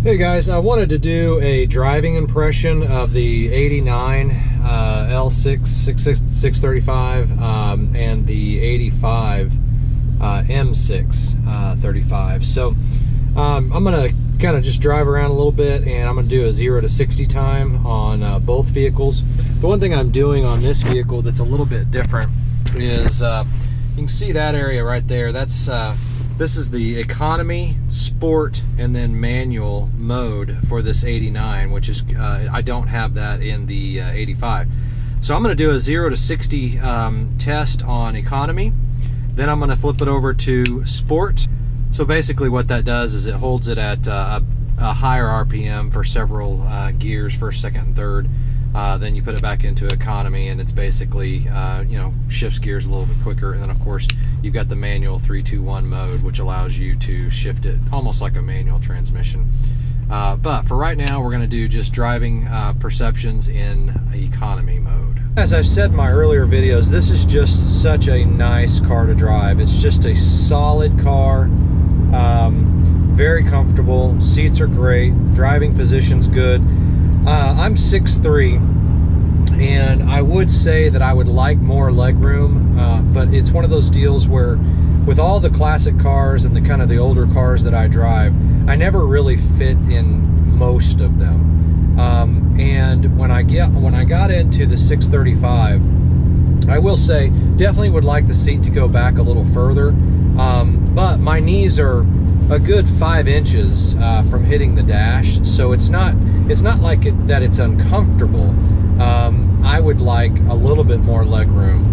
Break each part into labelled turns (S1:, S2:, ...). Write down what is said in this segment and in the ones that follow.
S1: Hey guys, I wanted to do a driving impression of the 89 L6 635 and the 85 M6 35. So I'm going to kind of just drive around a little bit, and I'm going to do a 0 to 60 time on both vehicles. The one thing I'm doing on this vehicle that's a little bit different is you can see that area right there. That's this is the economy, sport, and then manual mode for this 89, which is I don't have that in the 85. So I'm going to do a 0 to 60 test on economy. Then I'm going to flip it over to sport. So basically what that does is it holds it at a higher RPM for several gears, first, second, and third. Then you put it back into economy, and it's basically you know, shifts gears a little bit quicker. And then of course you've got the manual 3-2-1 mode, which allows you to shift it almost like a manual transmission. But for right now, we're going to do just driving perceptions in economy mode. As I've said in my earlier videos, this is just such a nice car to drive. It's just a solid car, very comfortable, seats are great, driving position's good. I'm 6'3", and I would say that I would like more legroom, but it's one of those deals where with all the classic cars and the kind of the older cars that I drive, I never really fit in most of them. And when I got into the 635, I will say definitely would like the seat to go back a little further, but my knees are a good 5 inches from hitting the dash, so it's not like that it's uncomfortable. I would like a little bit more leg room,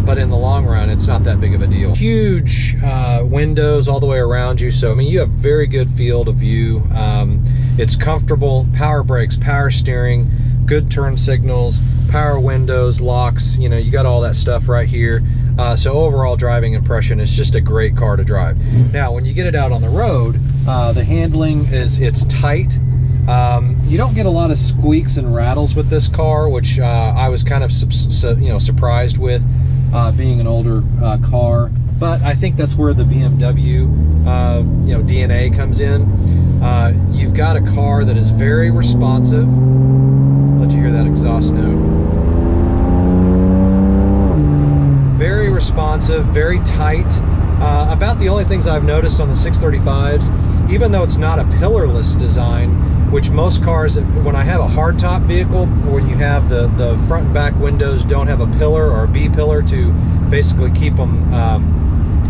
S1: but in the long run, it's not that big of a deal. Huge windows all the way around you, so I mean, you have very good field of view. It's comfortable, power brakes, power steering, good turn signals, power windows, locks, you know, you got all that stuff right here. So overall driving impression, is just a great car to drive. Now, when you get it out on the road, the handling it's tight. You don't get a lot of squeaks and rattles with this car, which I was kind of surprised with, being an older car. But I think that's where the BMW DNA comes in. You've got a car that is very responsive. Let you hear that exhaust note. Very responsive, very tight. About the only things I've noticed on the 635s, even though it's not a pillarless design, which most cars, when I have a hardtop vehicle, when you have the front and back windows don't have a pillar or a B-pillar to basically keep them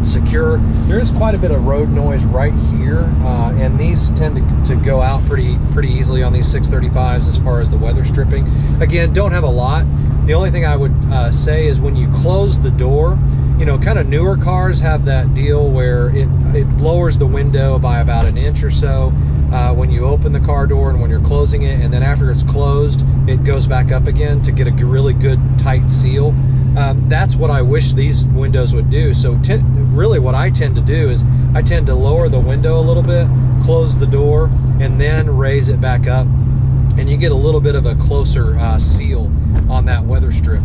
S1: secure, there is quite a bit of road noise right here, and these tend to go out pretty easily on these 635s as far as the weather stripping. Again, don't have a lot. The only thing I would say is when you close the door, you know, kind of newer cars have that deal where it lowers the window by about an inch or so when you open the car door and when you're closing it, and then after it's closed, it goes back up again to get a really good tight seal. That's what I wish these windows would do. So really what I tend to do is I tend to lower the window a little bit, close the door, and then raise it back up, and you get a little bit of a closer seal on that weather strip.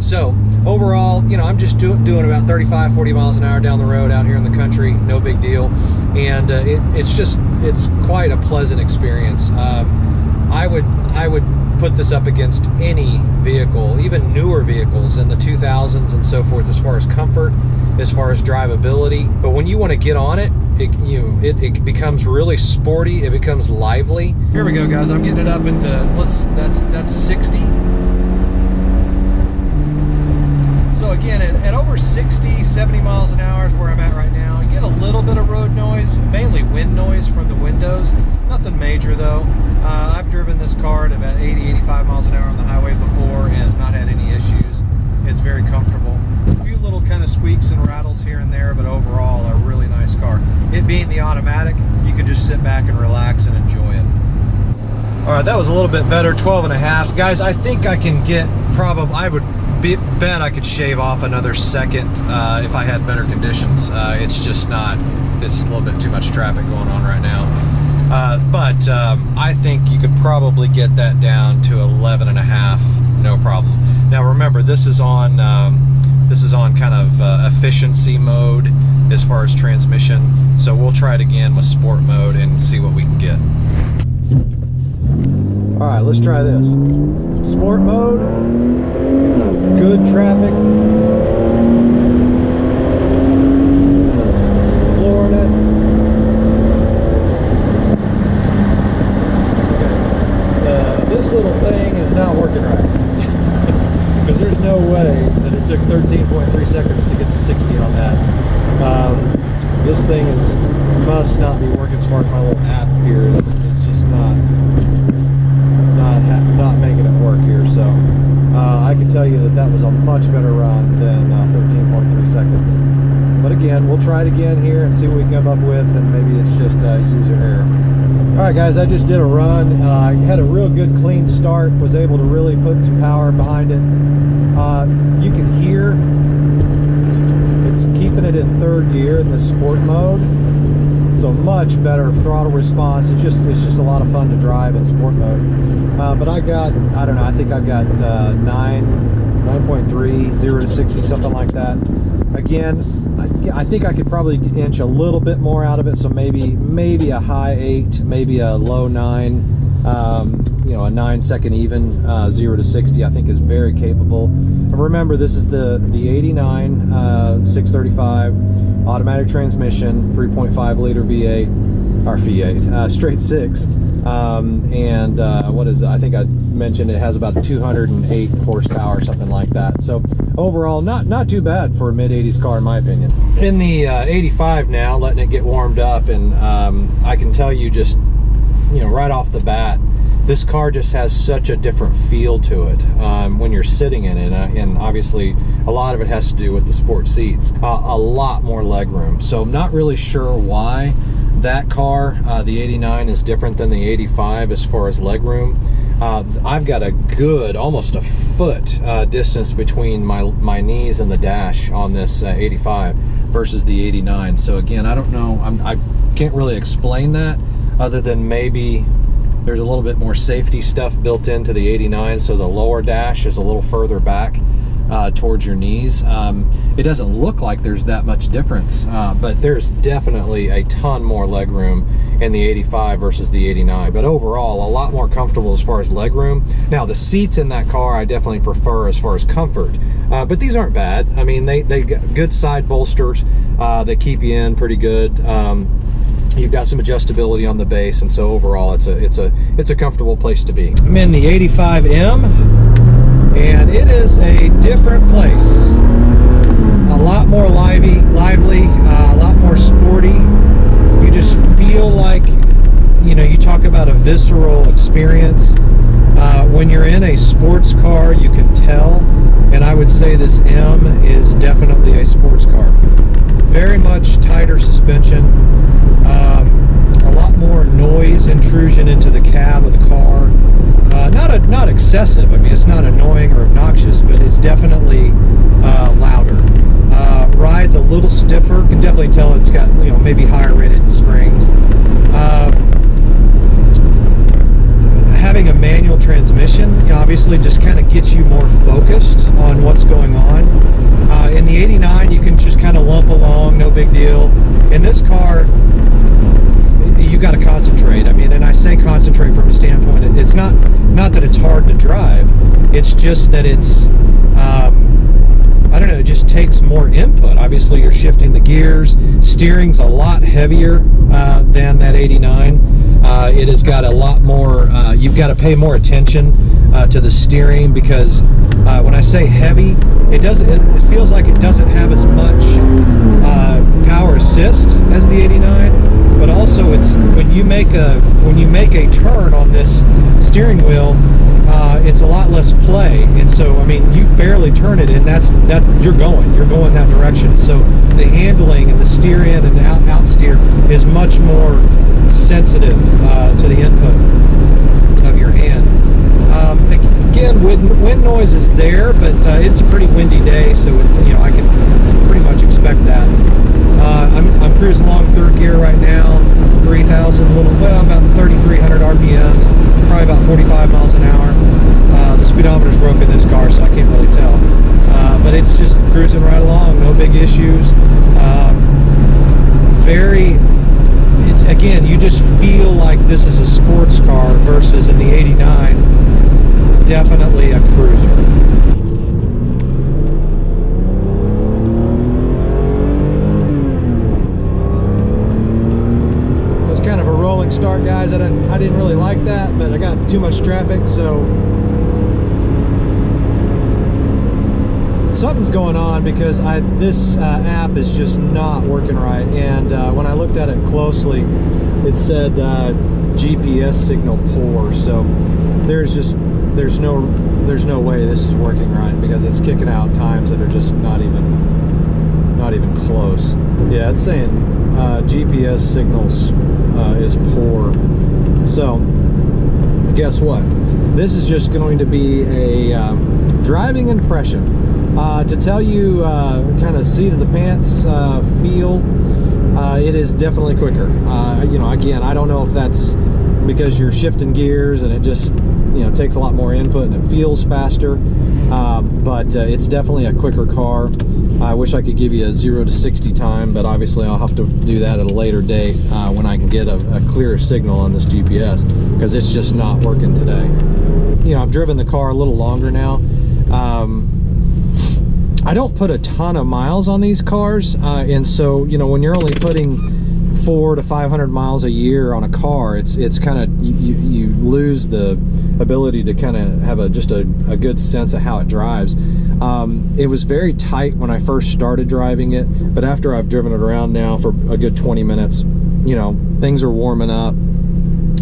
S1: So overall, you know, I'm just doing about 35-40 miles an hour down the road out here in the country, no big deal, and it's quite a pleasant experience. I would put this up against any vehicle, even newer vehicles in the 2000s and so forth, as far as comfort, as far as drivability. But when you want to get on it, it becomes really sporty, it becomes lively. Here we go, guys. I'm getting it up into, that's 60. So again, at over 60, 70 miles an hour is where I'm at right now. You get a little bit of road noise, mainly wind noise from the windows. Nothing major though. I've driven this car at about 80, 85 miles an hour on the highway before and not had any issues. It's very comfortable. A few little kind of squeaks and rattles here and there, but overall a really nice car. It being the automatic, you can just sit back and relax and enjoy it. All right, that was a little bit better, 12.5. Guys, I think I can get I would bet I could shave off another second if I had better conditions. It's just not, it's a little bit too much traffic going on right now. But I think you could probably get that down to 11.5, no problem. Now remember, this is on kind of efficiency mode as far as transmission. So we'll try it again with sport mode and see what we can get. let's try this. Sport mode, good traffic, flooring it. Okay, this little thing is not working right. Because there's no way that it took 13.3 seconds to get to 60 on that. This thing must not be working smart. My little app here is just not making it work here. So I can tell you that was a much better run than 13.3 seconds. But again, we'll try it again here and see what we can come up with, and maybe it's just user error. All right, guys, I just did a run. I had a real good clean start, was able to really put some power behind it. You can hear it's keeping it in third gear in the sport mode, so much better throttle response. It's just a lot of fun to drive in sport mode. But I don't know, I think I've got 9.3, 0 to 60, something like that. Again, I think I could probably inch a little bit more out of it, so maybe a high 8, maybe a low 9, you know, a 9-second even. 0 to 60 I think is very capable. And remember, this is the 89 635 automatic transmission, 3.5 liter V8 or V8 straight 6, and what is it? I think I mentioned it has about 208 horsepower or something like that. So overall, not too bad for a mid-80s car in my opinion. In the 85 now, letting it get warmed up, and I can tell you just, you know, right off the bat, this car just has such a different feel to it when you're sitting in it, and obviously a lot of it has to do with the sport seats. A lot more leg room, so I'm not really sure why that car, the 89, is different than the 85 as far as leg room. I've got a good, almost a foot distance between my knees and the dash on this 85 versus the 89. So again, I don't know, I can't really explain that other than maybe there's a little bit more safety stuff built into the 89, so the lower dash is a little further back towards your knees. It doesn't look like there's that much difference, but there's definitely a ton more leg room in the 85 versus the 89. But overall, a lot more comfortable as far as leg room. Now, the seats in that car I definitely prefer as far as comfort, but these aren't bad. I mean, they got good side bolsters. They keep you in pretty good. You've got some adjustability on the base, and so overall, it's a comfortable place to be. I'm in the 85M, and it is a different place. A lot more lively, a lot more sporty. You just feel like, you know, you talk about a visceral experience. When you're in a sports car, you can tell, and I would say this M is definitely a sports car. Very much tighter suspension. A lot more noise intrusion into the cab of the car. Not excessive. I mean, it's not annoying or obnoxious, but it's definitely louder. Ride's a little stiffer. Can definitely tell it's got, you know, maybe higher rated springs. Having a manual transmission, you know, obviously just kind of gets you more focused on what's going on. In the 89, you can just kind of lump along, no big deal. In this car, you got to concentrate. I mean, and I say concentrate from a standpoint, it's not that it's hard to drive, it's just that it's, I don't know, it just takes more input. Obviously, you're shifting the gears. Steering's a lot heavier than that 89. It has got a lot more, you've got to pay more attention to the steering, because when I say heavy, it feels like it doesn't have as much power assist as the 89, but also it's when you make a turn on this steering wheel, it's a lot less play, and so I mean, you barely turn it, and you're going that direction. So the handling and the steer in and out steer is much more sensitive to the input of your hand. Again, wind noise is there, but it's a pretty windy day, so you know, I can pretty much expect that. I'm cruising along third gear right now, 3,000, about 3,300 RPMs, probably about 45 miles an hour. The speedometer's broken in this car, so I can't really tell. But it's just cruising right along, no big issues. Very it's, again, you just feel like this is a sports car versus in the 89, definitely a cruiser. Kind of a rolling start, guys. I didn't really like that, but I got too much traffic, so something's going on because this app is just not working right. And when I looked at it closely, it said GPS signal poor. So there's no way this is working right, because it's kicking out times that are just not even close. Yeah, it's saying GPS signals is poor. So guess what? This is just going to be a driving impression to tell you kind of seat of the pants feel. It is definitely quicker. You know, again, I don't know if that's because you're shifting gears and it just, you know, takes a lot more input and it feels faster, but it's definitely a quicker car. I wish I could give you a 0 to 60 time, but obviously I'll have to do that at a later date when I can get a clearer signal on this GPS, because it's just not working today. You know, I've driven the car a little longer now. I don't put a ton of miles on these cars, and so, you know, when you're only putting 400 to 500 miles a year on a car, it's kind of, you lose the ability to kind of have just a good sense of how it drives. It was very tight when I first started driving it, but after I've driven it around now for a good 20 minutes, you know, things are warming up,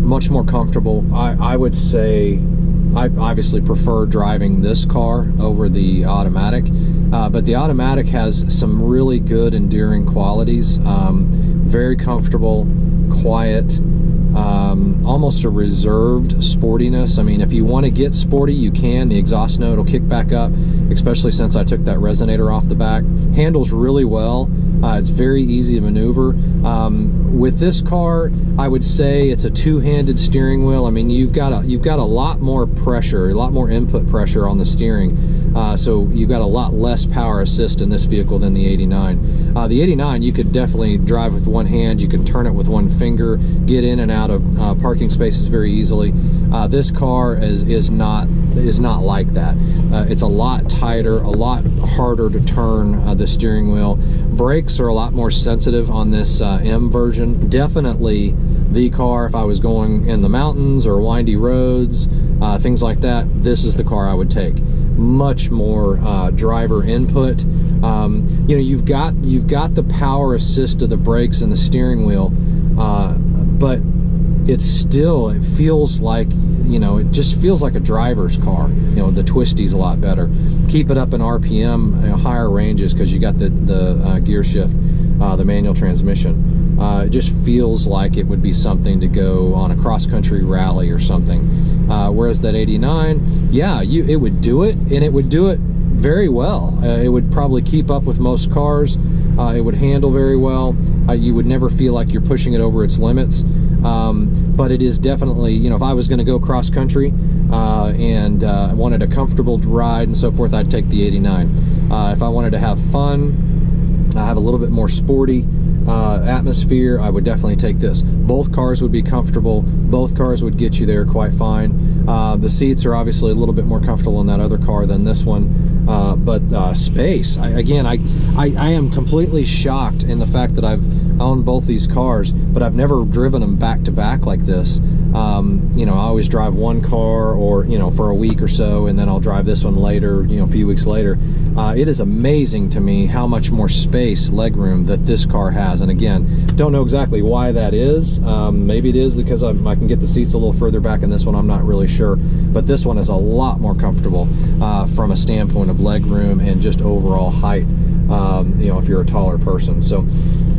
S1: much more comfortable. I would say I obviously prefer driving this car over the automatic, but the automatic has some really good enduring qualities. Very comfortable, quiet, almost a reserved sportiness. I mean, if you want to get sporty, you can. The exhaust note will kick back up, especially since I took that resonator off the back. Handles really well. It's very easy to maneuver. With this car, I would say it's a two-handed steering wheel. I mean, you've got a lot more pressure, a lot more input pressure on the steering. So you've got a lot less power assist in this vehicle than the 89. The 89, you could definitely drive with one hand. You can turn it with one finger, get in and out of parking spaces very easily. This car is not like that. It's a lot tighter, a lot harder to turn the steering wheel. Brakes are a lot more sensitive on this M version. Definitely the car, if I was going in the mountains or windy roads, things like that, this is the car I would take. Much more driver input. You know, you've got the power assist of the brakes and the steering wheel, but it feels like, you know, it just feels like a driver's car. You know, the twisty's a lot better. Keep it up in RPM, you know, higher ranges, because you got the gear shift, the manual transmission. It just feels like it would be something to go on a cross-country rally or something. Whereas that 89, yeah, it would do it, and it would do it very well. It would probably keep up with most cars. It would handle very well. You would never feel like you're pushing it over its limits. But it is definitely, you know, if I was going to go cross country and wanted a comfortable ride and so forth, I'd take the 89. If I wanted to have fun, have a little bit more sporty atmosphere, I would definitely take this. Both cars would be comfortable. Both cars would get you there quite fine. The seats are obviously a little bit more comfortable in that other car than this one, but space. I am completely shocked in the fact that I've owned both these cars, but I've never driven them back to back like this. You know, I always drive one car, or, you know, for a week or so, and then I'll drive this one later, you know, a few weeks later. It is amazing to me how much more space, legroom that this car has. And again, don't know exactly why that is. Maybe it is because I can get the seats a little further back in this one. I'm not really sure, but this one is a lot more comfortable from a standpoint of legroom and just overall height. You know, if you're a taller person. So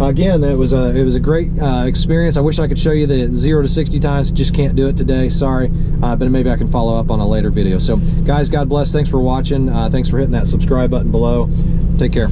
S1: again, it was a great experience. I wish I could show you the 0 to 60 times. Just can't do it today, sorry, but maybe I can follow up on a later video. So guys, God bless. Thanks for watching. Thanks for hitting that subscribe button below. Take care.